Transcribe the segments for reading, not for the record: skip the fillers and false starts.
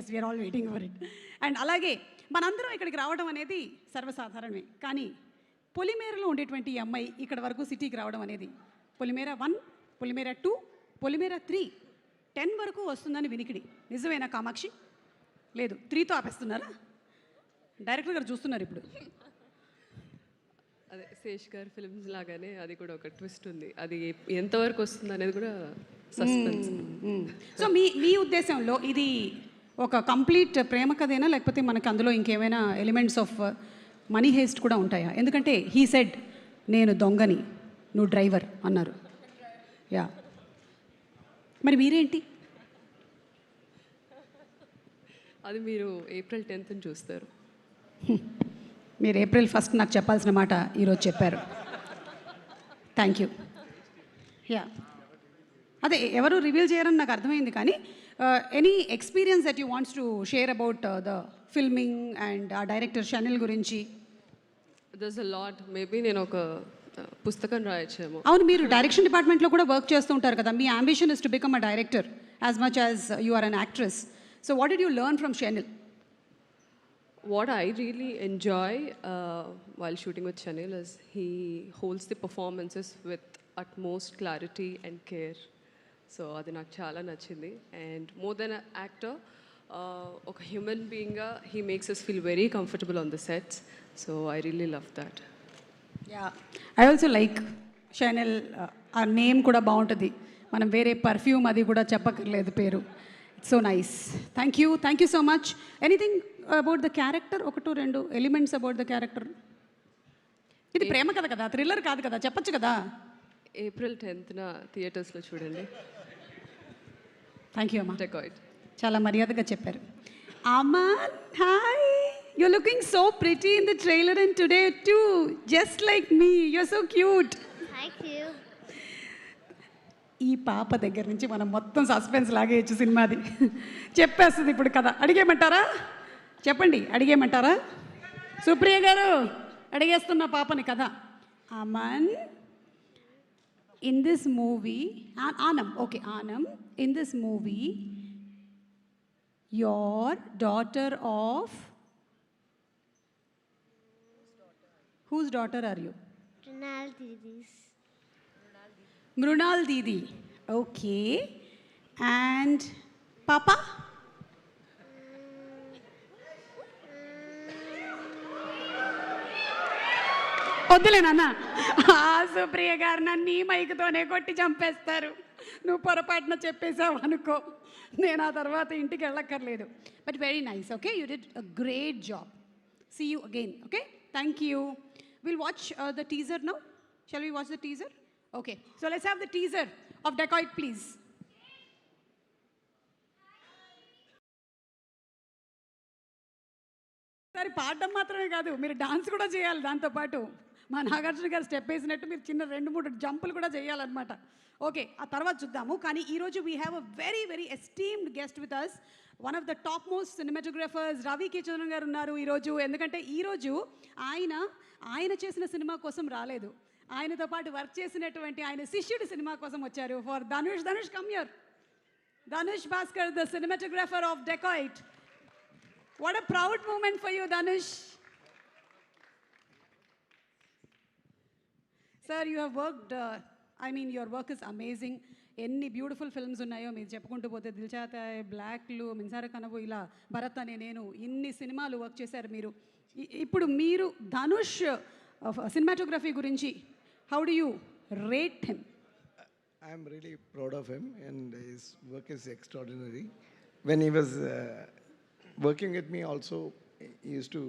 Yes we're all waiting for it. And అలాగే మనందరం ఇక్కడికి రావడం అనేది సర్వసాధారణమే, కానీ పొలిమేరలో ఉండేటువంటి ఈ అమ్మాయి ఇక్కడ వరకు సిటీకి రావడం అనేది పొలిమేర 1, పొలిమేర 2, పొలిమేర 3, 10 వరకు వస్తుందని వినికిడి. నిజమేనా కామాక్షి? లేదు, 3తో ఆపేస్తున్నారా? డైరెక్టర్ గారు చూస్తున్నారు ఇప్పుడు. అదే శేష్ గారి ఫిల్మ్స్ లాగానే అది కూడా ఒక ట్విస్ట్ ఉంది. అది ఎంతవరకు వస్తుంది అనేది కూడా సస్పెన్స్. సో మీ ఉద్దేశంలో ఇది ఒక కంప్లీట్ ప్రేమ కథేనా, లేకపోతే మనకి అందులో ఇంకేమైనా ఎలిమెంట్స్ ఆఫ్ మనీ హేస్ట్ కూడా ఉంటాయా? ఎందుకంటే హీ సెడ్ నేను దొంగని, నువ్వు డ్రైవర్ అన్నారు. యా, మరి మీరేంటి? అది మీరు April 10th చూస్తారు. మీరు April 1st నాకు చెప్పాల్సిన మాట ఈరోజు చెప్పారు. Thank you. యా, అదే ఎవరు రివీల్ చేయరని నాకు అర్థమైంది, కానీ any experience that you wants to share about the filming and ఆ డైరెక్టర్ షనిల్ గురించి? దర్స్ అ లాట్. మేబీ నేను ఒక పుస్తకం రాయొచ్చేమో. అవును, మీరు డైరెక్షన్ డిపార్ట్మెంట్లో కూడా వర్క్ చేస్తూ ఉంటారు కదా. మీ ambition is to become a director as much as you are an actress. So what did you learn from Shanil? What I really enjoy while shooting with Chanil is he holds the performances with utmost clarity and care. So అది నాకు చాలా నచ్చింది. And more than an actor, ఒక human బీయింగ్గా he makes us feel very comfortable on the sets. So I really love that. Yeah, I also like Shanil. ఆ name కూడా బాగుంటుంది, మనం వేరే పర్ఫ్యూమ్ అది కూడా చెప్పక్కర్లేదు పేరు. It's so nice. Thank you so much. Anything about the character, 1-2 elements about the character? ఇది ప్రేమ కథ కదా, థ్రిల్లర్ కాదు కదా, చెప్పచ్చు కదా. April 10th థియేటర్స్లో చూడండి. థ్యాంక్ యూ అమ్మా, డెకాయిట్. చాలా మర్యాదగా చెప్పారు. Aman, hi, you're looking so pretty in the trailer and today too, just like me. You're so cute. Thank you. ఈ పాప దగ్గర నుంచి మనం మొత్తం సస్పెన్స్ లాగేయచ్చు సినిమాది. చెప్పేస్తుంది ఇప్పుడు కథ. అడిగేయమంటారా? చెప్పండి, అడిగేయమంటారా? సుప్రియ గారు అడిగేస్తున్న పాపని కథ. Aman, in this movie, Aanam, okay, Aanam, in this movie your daughter of, whose daughter are you? Mrinal Didi's. Mrinal Didi. Okay. And Papa? వద్దులే నాన్న. సుప్రియ గారు నన్ను ఈ మైక్తోనే కొట్టి చంపేస్తారు. నువ్వు పొరపాటున చెప్పేశావు అనుకో, నేను ఆ తర్వాత ఇంటికి వెళ్ళక్కర్లేదు. But very nice. Okay, you did a great job. See you again. Okay, thank you. We'll watch the teaser now. Shall we watch the teaser? Okay, so let's have the teaser of Dacoit, please. సరే, పాడడం మాత్రమే కాదు, మీరు dance కూడా చేయాలి దాంతోపాటు. మా నాగార్జున గారు స్టెప్ వేసినట్టు మీరు చిన్న 2-3 జంపులు కూడా చేయాలన్నమాట. ఓకే, ఆ తర్వాత చూద్దాము. కానీ ఈరోజు we have a very very esteemed guest with us, one of the top most cinematographers Ravi K Chandran గారు ఉన్నారు ఈరోజు. ఎందుకంటే ఈరోజు ఆయన చేసిన సినిమా కోసం రాలేదు, ఆయనతో పాటు వర్క్ చేసినటువంటి ఆయన శిష్యుడి సినిమా కోసం వచ్చారు. For Dhanush come here. Dhanush Bhaskar, the cinematographer of Dacoit. What a proud moment for you Dhanush. Sir, you have worked, I mean your work is amazing. ఎన్ని బ్యూటిఫుల్ ఫిల్మ్స్ ఉన్నాయో మీరు చెప్పుకుంటూ పోతే, దిల్చాతాయ్, బ్లాక్లు, మిన్సార కనవు, ఇలా భరత్ అనే నేను, ఇన్ని సినిమాలు వర్క్ చేశారు మీరు. ఇప్పుడు మీరు ధనుష్ సినిమాటోగ్రఫీ గురించి, how do you rate him? I'm really proud of him and his work is extraordinary. When he was working with me also, he used to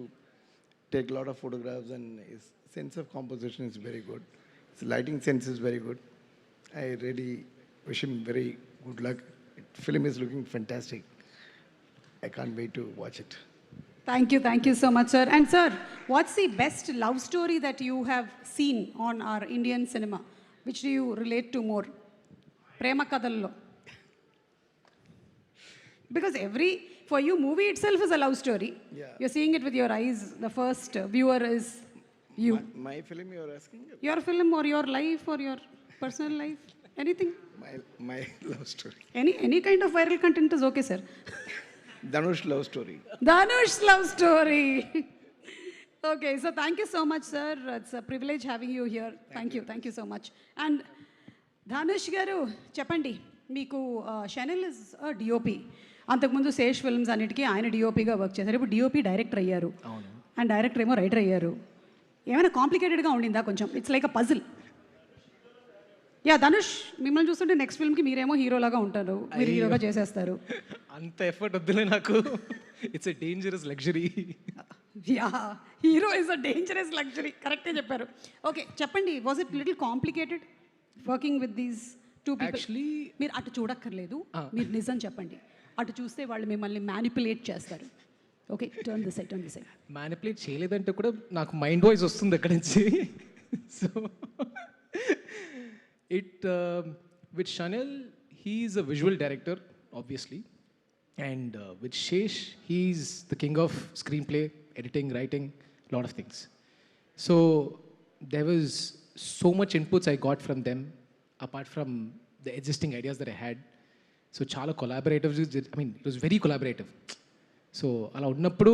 take a lot of photographs and his sense of composition is very good. His lighting sense is very good. I really wish him very good luck. The film is looking fantastic. I can't wait to watch it. Thank you so much, sir. And sir, what's the best love story that you have seen on our Indian cinema? Which do you relate to more? Prema kadallo. Because for you, movie itself is a love story. Yeah. You're seeing it with your eyes. The first viewer is you. My film you are asking? Your film or your life or your personal life? Anything? My love story. Any kind of viral content is okay, sir. Dhanush love story. Dhanush love story. Okay, so thank you so much sir. It's a privilege having you here. Thank you so much. And Dhanush గారు చెప్పండి, మీకు షెనిల్ is DOP. అంతకుముందు Sesh films అన్నిటికీ ఆయన డిఓపిగా work చేశారు. ఇప్పుడు DOP director అయ్యారు, and director ఏమో రైటర్ అయ్యారు. ఏమైనా కాంప్లికేటెడ్గా ఉండిందా కొంచెం? It's like a puzzle. Yeah Dhanush, మిమ్మల్ని చూస్తుంటే నెక్స్ట్ ఫిల్మ్కి మీరేమో హీరోలాగా ఉంటారు, మీరు హీరోగా చేసేస్తారు. అంత ఎఫర్ట్ వద్దులే నాకు. It's a dangerous luxury. Yeah, hero is a dangerous luxury. కరెక్టే చెప్పారు. ఓకే చెప్పండి, was it little complicated working with these two people? Actually మీరు అటు చూడక్కర్లేదు, మీరు నిజం చెప్పండి. అటు చూస్తే వాళ్ళు మిమ్మల్ని మ్యానిపులేట్ చేస్తారు. Okay, turn this side, turn this side. Manipulate చేయలేదంటే కూడా నాకు మైండ్ వాయిస్ వస్తుంది అక్కడి నుంచి. So with Shanal he's a visual director obviously, and with Sesh he's the king of screenplay, editing, writing, lot of things. So there was so much inputs I got from them apart from the existing ideas that I had. So చాలా collaborative, I mean it was very collaborative. So అలా ఉన్నప్పుడు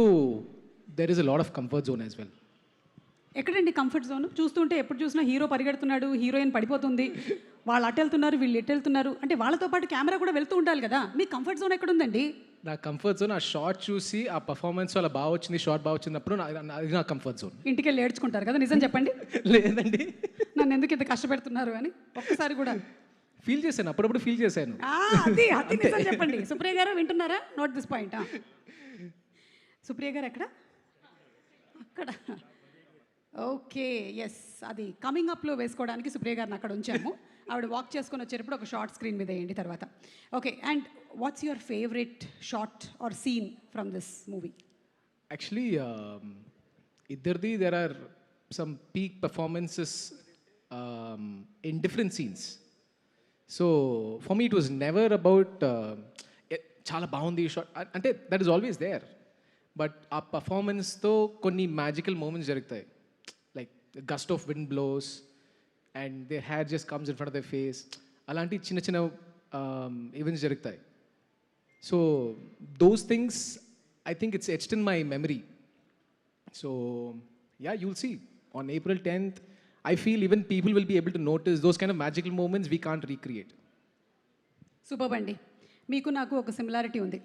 there is a lot of comfort zone as well. ఎక్కడండి comfort zone? చూస్తుంటే ఎప్పుడు చూసినా hero పరిగెడుతున్నాడు, heroine పడిపోతుంది, వాళ్ళు అటు వెళ్తున్నారు, వీళ్ళు ఎటు వెళ్తున్నారు అంటే వాళ్ళతో పాటు కెమెరా కూడా వెళ్తూ ఉండాలి కదా. మీ కంఫర్ట్ జోన్ ఎక్కడుందండి? నా కంఫర్ట్ జోన్ ఆ షార్ట్ చూసి ఆ పర్ఫార్మెన్స్ అలా బాగా వచ్చింది, షార్ట్ బాగా వచ్చినప్పుడు అది నా కంఫర్ట్ జోన్. ఇంటికి వెళ్ళి ఏడ్చుకుంటారు కదా, నిజం చెప్పండి. లేదండి, నన్ను ఎందుకు ఇంత కష్టపెడుతున్నారు అని ఒక్కసారి కూడా ఫీల్ చేశాను, అప్పుడప్పుడు ఫీల్ చేశాను. అది అది నిజం చెప్పండి. సుప్రియ గారు వింటున్నారా? Note this point. సుప్రియ గారు ఎక్కడ? అక్కడ. ఓకే, ఎస్, అది కమింగ్ అప్లో వేసుకోవడానికి సుప్రియ గారిని అక్కడ ఉంచాము. ఆవిడ వాక్ చేసుకొని వచ్చేటప్పుడు ఒక షార్ట్ స్క్రీన్ మీద వేయండి తర్వాత. Okay, and what's your favourite shot or scene from this movie? Actually, ఇద్దరిది there are some peak performances in different scenes. So for me it was never about చాలా బాగుంది షార్ట్ అంటే that is always there, but ఆ పర్ఫార్మెన్స్తో కొన్ని magical moments జరుగుతాయి. Like gust of wind blows and their hair just comes in front of the face, అలాంటి చిన్న చిన్న ఈవెంట్స్ జరుగుతాయి. So those things I think it's etched in my memory. So yeah, you'll see on April 10th. I feel even people will be able to notice those kind of magical moments we can't recreate. Super అండి. మీకు నాకు ఒక similarity ఉంది.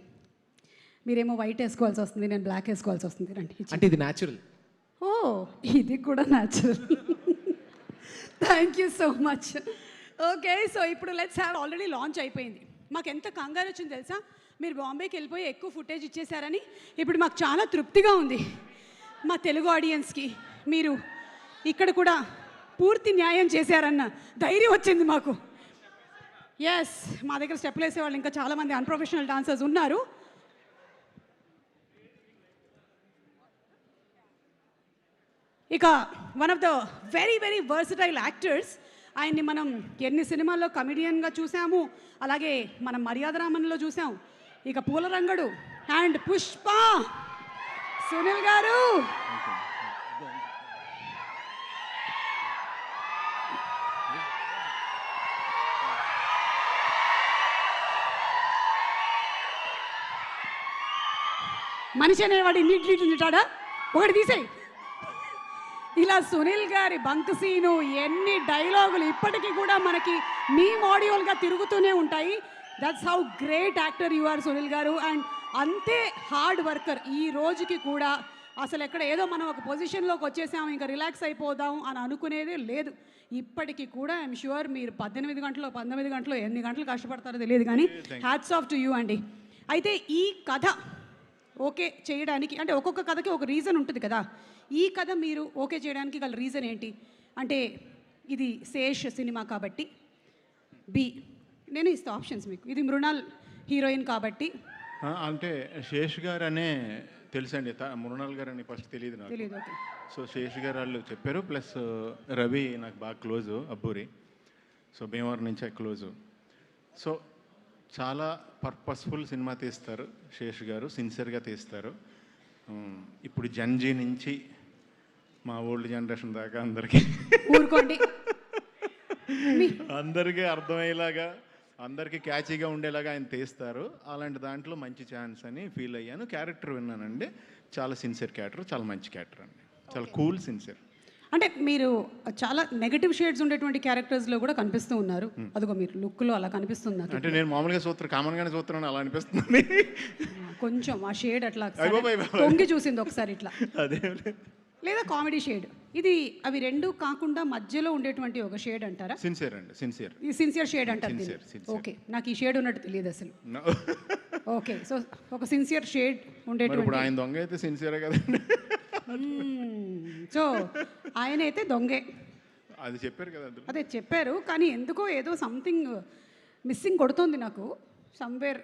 మీరేమో white వేసుకోవాల్సి వస్తుంది, నేను black వేసుకోవాల్సి వస్తుంది. రండి. అంటే ఇది న్యాచురల్. ఓ, ఇది కూడా natural. Thank you so much. Okay, so ఇప్పుడు లెట్స్ హ్యావ్ ఆల్రెడీ లాంచ్ అయిపోయింది. మాకు ఎంత కంగారు వచ్చింది తెలుసా? మీరు బాంబేకి వెళ్ళిపోయి ఎక్కువ ఫుటేజ్ ఇచ్చేసారని. ఇప్పుడు మాకు చాలా తృప్తిగా ఉంది. మా తెలుగు ఆడియన్స్కి మీరు ఇక్కడ కూడా పూర్తి న్యాయం చేశారన్న ధైర్యం వచ్చింది మాకు. ఎస్, మా దగ్గర స్టెప్పులు వేసేవాళ్ళు ఇంకా చాలామంది అన్ప్రొఫెషనల్ డాన్సర్స్ ఉన్నారు. ఇక one of the very very versatile actors, ఆయన్ని మనం ఎన్ని సినిమాల్లో కమెడియన్గా చూసాము, అలాగే మనం మర్యాదరామన్లో చూసాం, ఇక పూలరంగడు అండ్ పుష్ప. సునీల్ గారు, మనిషి అనేవాడు ఇన్నింటి తింటాడా? ఒకటి తీసేయి. ఇలా సునీల్ గారి బంక్ సీను, ఎన్ని డైలాగులు ఇప్పటికీ కూడా మనకి మీ మాడ్యూల్గా తిరుగుతూనే ఉంటాయి. That's how great actor you are Sunil గారు. అండ్ అంతే హార్డ్ వర్కర్. ఈ రోజుకి కూడా అసలు ఎక్కడ ఏదో మనం ఒక పొజిషన్లోకి వచ్చేసాము ఇంకా రిలాక్స్ అయిపోదాం అని అనుకునేదే లేదు. ఇప్పటికీ కూడా ఐఎమ్ షూర్ మీరు 18 గంటలు 19 గంటలు ఎన్ని గంటలు కష్టపడతారో తెలియదు, కానీ హ్యాట్స్ ఆఫ్ టు యూ అండి. అయితే ఈ కథ ఓకే చేయడానికి అంటే ఒక్కొక్క కథకి ఒక రీజన్ ఉంటుంది కదా. ఈ కథ మీరు ఓకే చేయడానికి గల రీజన్ ఏంటి? అంటే ఇది శేష్ సినిమా కాబట్టి, బి నేను ఇస్తా ఆప్షన్స్ మీకు, ఇది మృణాల్ హీరోయిన్ కాబట్టి. అంటే శేష్ గారు అనే తెలుసండి, మృణాల్ గారు అని ఫస్ట్ తెలియదు నాకు. తెలియదు, ఓకే. సో శేష్ గారు వాళ్ళు చెప్పారు, ప్లస్ రవి నాకు బాగా క్లోజు, అబ్బూరి. సో భీమవరం నుంచే క్లోజు. సో చాలా పర్పస్ఫుల్ సినిమా తీస్తారు శేష్ గారు, సిన్సియర్గా తీస్తారు. ఇప్పుడు జన్జీ నుంచి మా ఓల్డ్ జనరేషన్ దాకా అందరికీ ఊరుకోండి, అందరికీ అర్థమయ్యేలాగా అందరికీ క్యాచీగా ఉండేలాగా ఆయన తీస్తారు. అలాంటి దాంట్లో మంచి ఛాన్స్ అని ఫీల్ అయ్యాను. క్యారెక్టర్ విన్నానండి, చాలా సిన్సియర్ క్యారెక్టర్, చాలా మంచి క్యారెక్టర్ అండి, చాలా కూల్ సిన్సియర్. అంటే మీరు చాలా నెగటివ్ షేడ్స్ ఉండేటువంటి క్యారెక్టర్స్లో కూడా కనిపిస్తూ ఉన్నారు. అదిగో మీరు లుక్లో అలా కనిపిస్తుంది నాకు. అంటే నేను మామూలుగా కామన్గానే చూస్తున్నాను, అలా అనిపిస్తుంది. కొంచెం ఆ షేడ్ అట్లా అయ్యో బాయ్ బాయ్. తొంగి చూసింది ఒకసారి ఇట్లా, అదే లేదా కామెడీ షేడ్. ఇది అవి రెండు కాకుండా మధ్యలో ఉండేటువంటి ఒక షేడ్ అంటారా? సిన్సియర్ అండి, సిన్సియర్. ఈ సిన్సియర్ షేడ్ అంటారు Sincere, sincere. ఓకే, నాకు ఈ షేడ్ ఉన్నట్టు తెలియదు అసలు. ఓకే, సో ఒక సిన్సియర్ షేడ్ ఉండేటువంటి. ఇప్పుడు ఆయన దొంగ అయితే సిన్సియరే కదండి. సో ఆయన అయితే దొంగే, అది చెప్పారు కదా అందులో. అదే చెప్పారు, కానీ ఎందుకో ఏదో సంథింగ్ మిస్సింగ్ కొడుతోంది నాకు సమ్వేర్.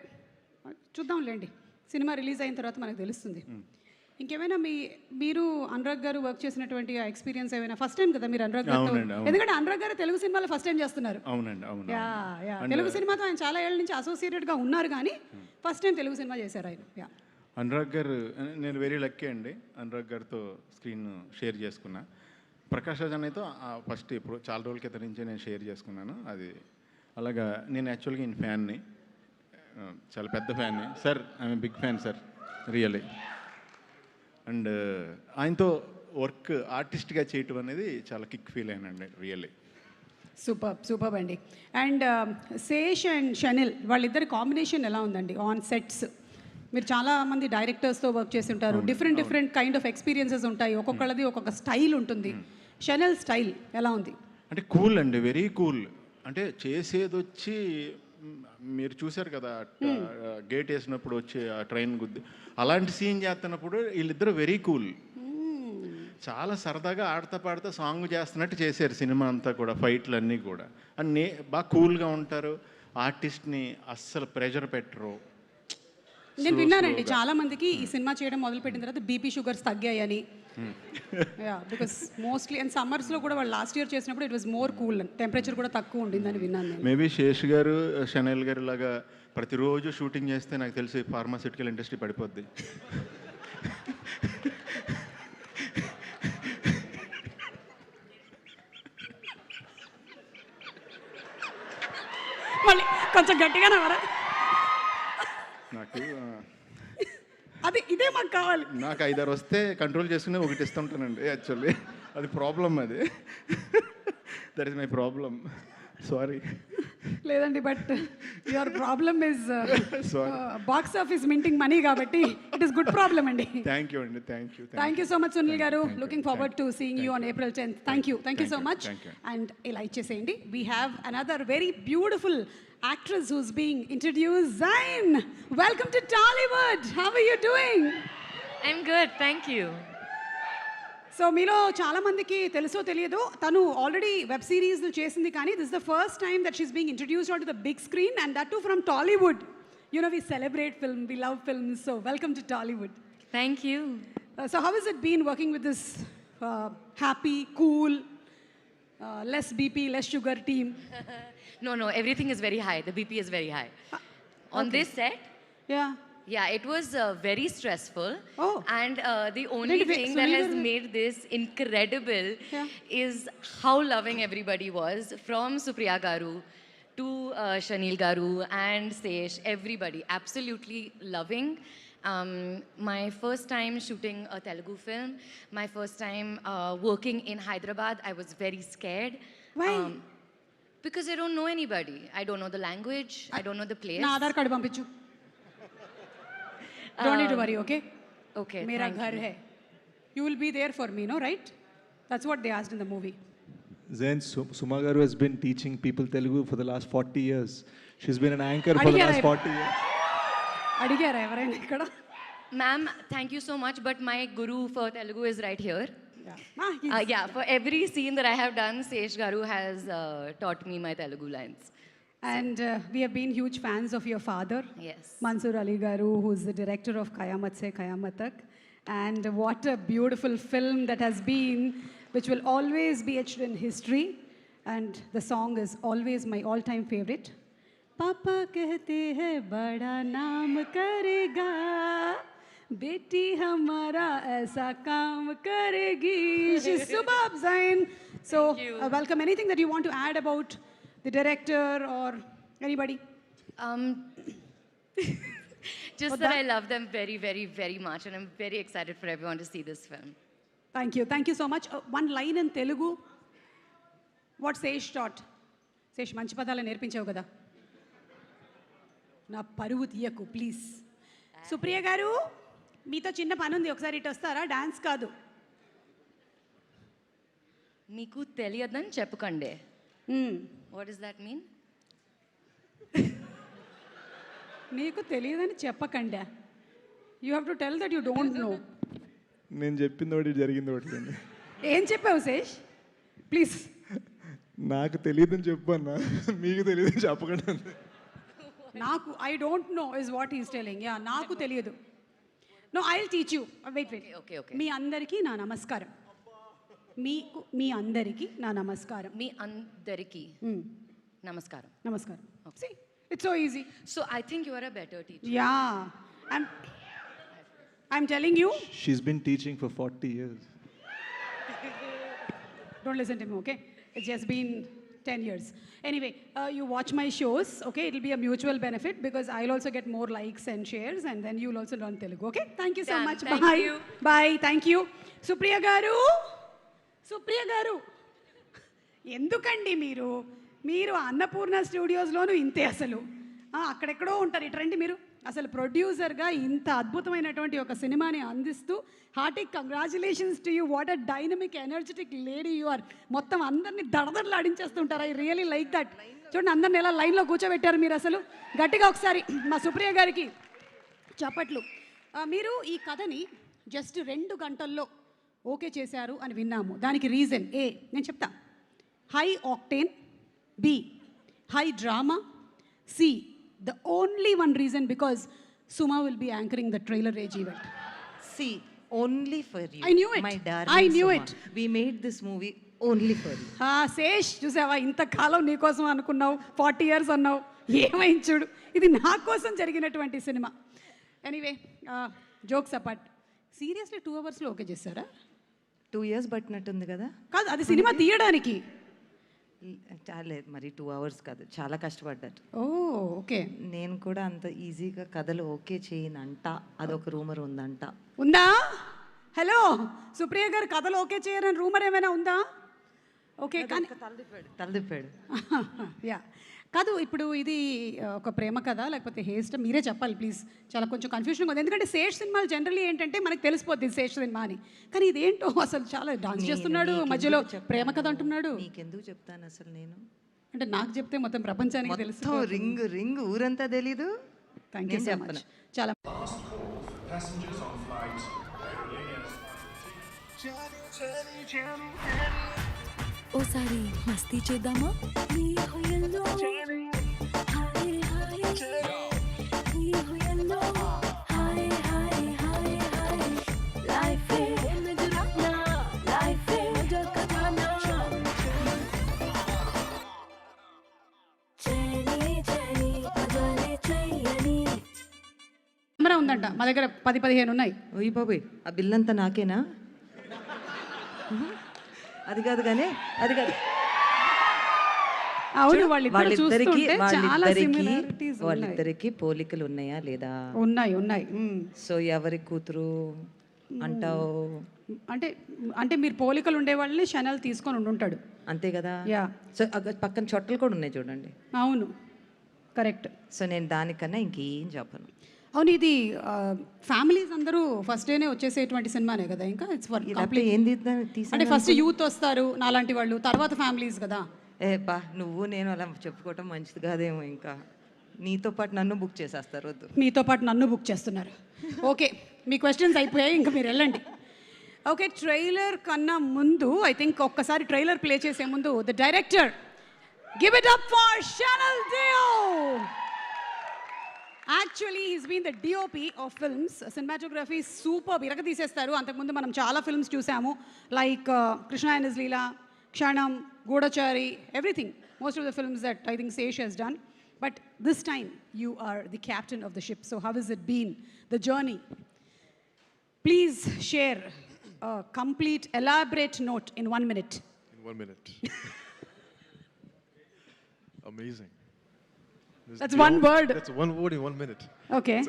చూద్దాంలేండి, సినిమా రిలీజ్ అయిన తర్వాత మనకు తెలుస్తుంది. ఇంకేమైనా మీరు అనురాగ్ గారు వర్క్ చేసినటువంటి ఆ ఎక్స్పీరియన్స్ ఏమైనా? ఫస్ట్ టైం కదా మీరు అనురాగ్ గారు? అవునండి, అవును. ఎందుకంటే అనురాగ్ గారు తెలుగు సినిమాలో ఫస్ట్ టైం చేస్తున్నారు. అవునండి, అవును. యా యా, తెలుగు సినిమాతో ఆయన చాలా ఏళ్ళ నుంచి అసోసియేటెడ్గా ఉన్నారు, కానీ ఫస్ట్ టైం తెలుగు సినిమా చేశారు ఆయన. యా, అనురాగ్ గారు, నేను వెరీ లక్కీ అండి అనురాగ్ గారితో స్క్రీన్ షేర్ చేసుకున్నా. ప్రకాష్ రాజ్ అన్నయ్యతో ఫస్ట్ ఇప్పుడు చాలా రోజుల క్రితం నుంచే నేను షేర్ చేసుకున్నాను. అది అలాగా నేను యాక్చువల్గా ఈయన ఫ్యాన్ని, చాలా పెద్ద ఫ్యాన్ని sir. I'm big fan sir, really. And ఆయనతో వర్క్ ఆర్టిస్ట్గా చేయటం అనేది చాలా కిక్ ఫీల్ అయినండి, రియల్లీ. సూపర్ అండి. అండ్ శేష్ అండ్ షనిల్ వాళ్ళిద్దరి కాంబినేషన్ ఎలా ఉందండి ఆన్ సెట్స్? మీరు చాలా మంది డైరెక్టర్స్తో వర్క్ చేసి ఉంటారు, డిఫరెంట్ కైండ్ ఆఫ్ ఎక్స్పీరియన్సెస్ ఉంటాయి, ఒక్కొక్కళ్ళది ఒక్కొక్క స్టైల్ ఉంటుంది. షనిల్ స్టైల్ ఎలా ఉంది? అంటే కూల్ అండి, వెరీ కూల్. అంటే చేసేది వచ్చి మీరు చూశారు కదా, గేట్ వేసినప్పుడు వచ్చి ఆ ట్రైన్ గుద్ది అలాంటి సీన్ చేస్తున్నప్పుడు వీళ్ళిద్దరూ వెరీ కూల్. చాలా సరదాగా ఆడతా పాడుతా సాంగ్ చేస్తున్నట్టు చేశారు సినిమా అంతా కూడా, ఫైట్లు అన్నీ కూడా. అండ్ బాగా కూల్గా ఉంటారు, ఆర్టిస్ట్ని అస్సలు ప్రెషర్ పెట్టరు. నేను విన్నానండి చాలా మందికి ఈ సినిమా చేయడం మొదలుపెట్టిన తర్వాత బీపీ షుగర్స్ తగ్గాయని. బికాస్ మోస్ట్లీ అండ్ సమ్మర్స్లో కూడా వాళ్ళు లాస్ట్ ఇయర్ చేసినప్పుడు it was more cool, temperature కూడా తక్కువ ఉండిందని విన్నాను నేను. మేబీ శేష్ గారు, షనల్ గారు లాగా ప్రతిరోజు షూటింగ్ చేస్తే నాకు తెలిసి ఫార్మాస్యూటికల్ ఇండస్ట్రీ పడిపోద్ది. మళ్ళీ కొంచెం గట్టిగానే వరా, నాకు అది ఇదే మాకు కావాలి. నాకు 5-6 వస్తే కంట్రోల్ చేసుకుని ఒకటి ఇస్తుంటానండి యాక్చువల్లీ. అది ప్రాబ్లం, అది that is my problem, sorry. లేదండి, but your problem is box office minting money, కాబట్టి ఇట్ ఈస్ గుడ్ ప్రాబ్లమ్ అండి. థ్యాంక్ యూ అండి, thank you so much Sunil గారు. Looking forward to seeing you on April 10th. Thank you so much. And ఇలా ఇచ్చేసేయండి. We have another very beautiful actress who's being introduced. Zain, welcome to Tollywood. How are you doing? I'm good, thank you. So మీలో చాలా మందికి తెలుసో తెలియదో, తను already web సిరీస్లు చేసింది, కానీ this the first time that she's being introduced on to the big screen, and that too from Tollywood. You know, we celebrate film, we love films, so welcome to Tollywood. Thank you. So how has it been working with this happy, cool, less BP, less sugar team? No, everything is very high. The BP is very high. On this set, Yeah. it was very stressful. Oh. And the only Wait, thing so that you has were- made this incredible Yeah. is how loving everybody was, from Supriya Garu to Shanil Garu and Sesh, everybody, absolutely loving. My first time shooting a Telugu film, my first time working in Hyderabad, I was very scared. Why? Because I don't know anybody. I don't know the language. I don't know the place. నా Aadhaar card పంపించు. Don't need to worry, okay? Okay. Mera thank ghar you. hai. You will be there for me, no, right? That's what they asked in the movie. Zain, Suma Garu has been teaching people Telugu for the last 40 years. She's been an anchor for the Adigara last 40 years. అడిగారా ఎవరైనా ఇక్కడ? Ma'am, thank you so much, but my guru for Telugu is right here. Yeah. Yeah, for every scene that I have done, Sesh Garu has taught me my Telugu lines. And we have been huge fans of your father, Yes. Mansoor Ali Garu, who's the director of Kayamat Se Kayamat Tak. And what a beautiful film that has been, which will always be etched in history. And the song is always my all-time favorite. Papa कहते हैं बड़ा नाम करेगा, बेटी हमारा ऐसा काम करेगी. She's superb, Zain. So welcome. Anything that you want to add about the director or anybody? Just that I love them very, very, very much, and I'm very excited for everyone to see this film. Thank you so much. One line in Telugu what Sesh taught. Sesh మంచి పదాలు నేర్పించావు కదా, నా పరువు తీయకు please. Supriya గారు మీతో చిన్న పని ఉంది, ఒకసారి ఇటు వస్తారా? డాన్స్ కాదు. Meeku తెలియదని చెప్పకండి. What does that mean? నీకు తెలియదని చెప్పకండి. You have to tell that you don't know. నేను చెప్పింది ఒకటి జరిగింది ఒకటి. ఏం చెప్పావు శేష్ ప్లీజ్? నాకు తెలియదని చెప్పు అన్న, మీకు తెలియదని చెప్పకుండా. నాకు I don't know is what is telling. Yeah, నాకు తెలియదు. No I will teach you. Wait. Okay. మీ అందరికీ నా నమస్కారం. మీ అందరికీ నా నమస్కారం. మీ అందరికీ నమస్కారం. నమస్కారం. See, it's so easy. So I think you are a better teacher. Yeah, I'm telling you. She's been teaching for 40 years. Don't listen to me, okay? It's just been 10 years. Anyway, you watch my shows, okay? It'll be a mutual benefit because I'll also get more likes and shares, and then you'll also learn Telugu, okay? Thank you so Done. much. Thank Bye. you. Bye. Thank you. Supriya గారు ఎందుకండి మీరు అన్నపూర్ణ స్టూడియోస్లోనూ ఇంతే అసలు. అక్కడెక్కడో ఉంటారు. ఇట్రండి మీరు అసలు ప్రొడ్యూసర్గా ఇంత అద్భుతమైనటువంటి ఒక సినిమాని అందిస్తూ hearty congratulations to you. What a dynamic energetic lady you are. మొత్తం అందరినీ దడదడలాడించేస్తుంటారు. I really like that. చూడండి, అందరిని ఎలా లైన్లో కూర్చోబెట్టారు మీరు. అసలు గట్టిగా ఒకసారి మా సుప్రియ గారికి చప్పట్లు. మీరు ఈ కథని జస్ట్ 2 గంటల్లో ఓకే చేశారు అని విన్నాము. దానికి రీజన్ ఏ నేను చెప్తా. High octane, B high drama, C the only one reason because Suma will be anchoring the trailer age event. See, only for you. I knew it. My darling I knew Suma. it. We made this movie only for you. Sesh చూసావా, ఇంతకాలం నీకోసం అనుకున్నావు, 40 years అన్నావు, ఏమైంది చూడు. ఇది నా కోసం జరిగినటువంటి cinema. Anyway, jokes apart, seriously 2 అవర్స్లో ఓకే చేశారా? 2 years పట్టినట్టుంది కదా. కాదు, అది సినిమా తీయడానికి. చాలే మరి 2 hours కాదు, చాలా కష్టపడ్డారు. ఓకే. నేను కూడా అంత ఈజీగా కథలు ఓకే చేయనంట, అదొక రూమర్ ఉందంట. ఉందా? హలో సుప్రియ గారు, కథలు ఓకే చేయరని రూమర్ ఏమైనా ఉందా? ఓకే, కానీ తలదిప్పాడు. యా, కాదు, ఇప్పుడు ఇది ఒక ప్రేమ కథ లేకపోతే హేస్ట్ మీరే చెప్పాలి ప్లీజ్. చాలా కొంచెం కన్ఫ్యూషన్ ఉంది, ఎందుకంటే శేష్ సినిమాలు జనరల్లీ ఏంటంటే మనకు తెలిసిపోద్ది శేష్ సినిమా అని. కానీ ఇదేంటో అసలు చాలా డాన్స్ చేస్తున్నాడు, మధ్యలో ప్రేమ కథ అంటున్నాడు. నీకెందుకు చెప్తాను అసలు నేను? అంటే నాకు చెప్తే మొత్తం ప్రపంచానికి తెలుసు. రింగ్ ఊరంతా తెలీదు. Thank you so much. చాలా ఓసారి మస్తీ చేద్దామా? కెమెరా ఉందంట మా దగ్గర, 10-15 ఉన్నాయి. ఓయ్ బాబోయ్, ఆ బిల్ అంతా నాకేనా? అది కాదు కానీ, అది కాదు. అవును, వాళ్ళిద్దరికి పోలికలు ఉన్నాయా లేదా? ఉన్నాయి. సో ఎవరి కూతురు అంటావు? అంటే మీరు పోలికలు ఉండే వాళ్ళని ఛానల్ తీసుకొని ఉంటాడు, అంతే కదా. యా. సో పక్కన చొట్టలు కూడా ఉన్నాయి చూడండి. అవును, కరెక్ట్. సో నేను దానికన్నా ఇంకేం చెప్పను. అవును, ఇది ఫ్యామిలీస్ అందరూ ఫస్ట్ డేనే వచ్చేసేటువంటి సినిమానే కదా. ఇంకా ఇట్స్ ఫర్ కంప్లీట్. అంటే ఫస్ట్ యూత్ వస్తారు నాలాంటి వాళ్ళు, తర్వాత ఫ్యామిలీస్ కదా. బా, నువ్వు నేను అలా చెప్పుకోవటం మంచిది కాదేమో. ఇంకా నీతో పాటు నన్ను బుక్ చేసేస్తారు. వద్దు, మీతో పాటు నన్ను బుక్ చేస్తున్నారు. ఓకే, మీ క్వశ్చన్స్ అయిపోయాయి, ఇంకా మీరు వెళ్ళండి. ఓకే, ట్రైలర్ కన్నా ముందు ఐ థింక్ ఒక్కసారి ట్రైలర్ ప్లే చేసే ముందు the director, give it up for Shanal Deo. Actually he's been the DOP of films. Cinematography super, ఇరగదీసేస్తారు. అంతకుముందు మనం చాలా ఫిల్మ్స్ చూసాము, like Krishna and his Leela, Kshanam, Goodachari, everything. Most of the films that I think Sesh has done. But this time you are the captain of the ship. So how has it been, the journey? Please share a complete, elaborate note in 1 minute. In 1 minute. Amazing. That's one word. That's one word in 1 minute. Okay.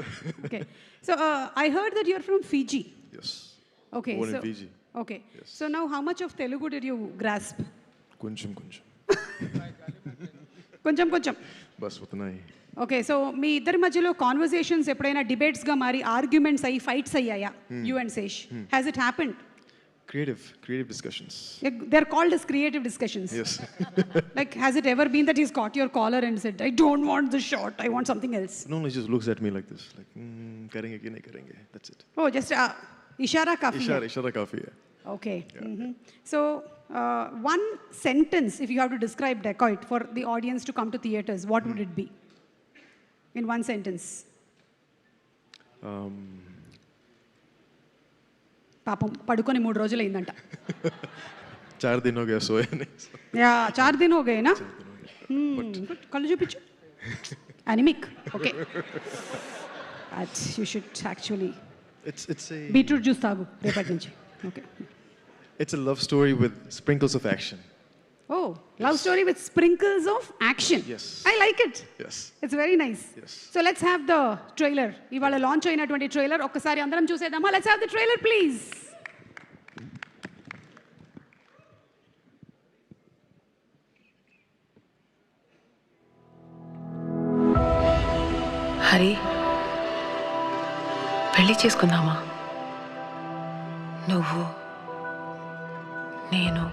Okay. So I heard that you're from Fiji. Yes. Okay. Born so, in Fiji. Okay. So now how much of Telugu did you grasp? Kunchum. కొంచెం Bas utna hi. Okay so మీ ఇద్దరి మధ్యలో conversations ఎప్పుడైనా డిబేట్స్గా మారి arguments అయ్యి fights అయ్యాయా you and Sesh has it happened Creative discussions. They are called as creative discussions. Yes. Like has it ever been that he's caught your collar and said I don't want this shot, I want something else? No, he just looks at me like this, like karenge ki nahi karenge. That's it. Oh, just ishara kafi. Ishara kafi hai. Okay. So one sentence if you have to describe Dacoit for the audience to come to theaters, what would it be? In one sentence. పాపం పడుకొని 3 రోజులు అయిందంట. 4 दिन हो गया सोया नहीं. Yeah 4 दिन हो गए ना. కళ్ళు చూపించు. Anemic. Okay. But you should actually It's a beetroot juice తాగు రేపటి నుంచి. Okay. It's a love story with sprinkles of action. Oh, love story with sprinkles of action. Yes. I like it. Yes. It's very nice. Yes. So let's have the trailer. ఇవాళ launch అయినటువంటి trailer ఒక్కసారి అందరం చూసేద్దామా? Let's have the trailer please. Hari పెళ్లి చేసుకుందామా? నువ్వు నేను